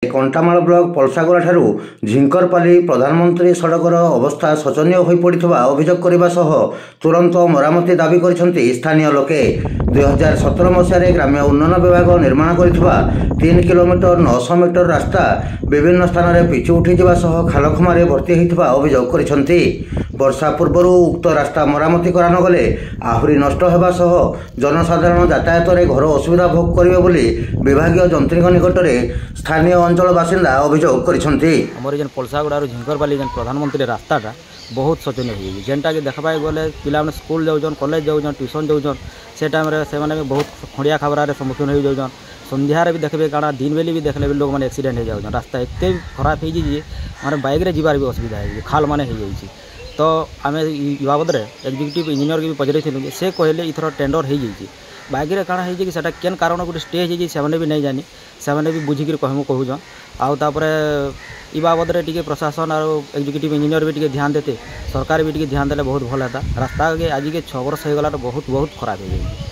Kantamal block पलसागोला ठारू झिंकरपाली प्रधानमंत्री सड़कर अवस्था शोचनीय हो पड़ा अभियोग करने सह तुरंत मरामती दाबी कर स्थानीय लोके 2017 मसीह ग्राम्य उन्नयन विभाग निर्माण कर 3 किलोमीटर 900 मीटर रास्ता विभिन्न स्थान में पिचु उठी खालखमारे भर्ती होता अभियोग कर वर्षा पूर्व उक्त रास्ता मरामती करा नगले आहरी नष्ट होगा सह जनसाधारण यातायात घर असुविधा भोग करेंगे विभाग जंत्री निकट में स्थानीय अंचल बासिंदा अभियोग कर पलसागुड़ा झिंकरपाली प्रधानमंत्री रास्ताटा बहुत शोचनीय हो जेनटा कि देखा गले पिला स्कूल जाऊन कॉलेज जाऊन ट्यूशन जाऊन से टाइम से बहुत खड़िया खबर सम्मुखीन हो जाऊन संध्यारे भी देखबे काना दिन बेली भी देखले लोग मैंने एक्सीडेंट हो जाऊन रास्ता एत खराब हो माने बाइक रे जीवार भी असुविधा है खाल माने हो जाइए तो आम बाबद एग्जीक्यूटिव इंजीनियर भी पचारि से कहले इथर टेंडर हो जाइए बाइक रे काना है कि केन कारण गोटे स्टे हो जाए भी नहीं जानी से भी बुझिक कहूँ कहूँ आउे इ बाबद टे प्रशासन और एग्जीक्यूटिव इंजीनियर भी टे ध्यान देते सरकार भी टे ध्यान देले बहुत भल होता रास्ता आज के 6 वर्ष हो गला बहुत बहुत खराब हो जाए।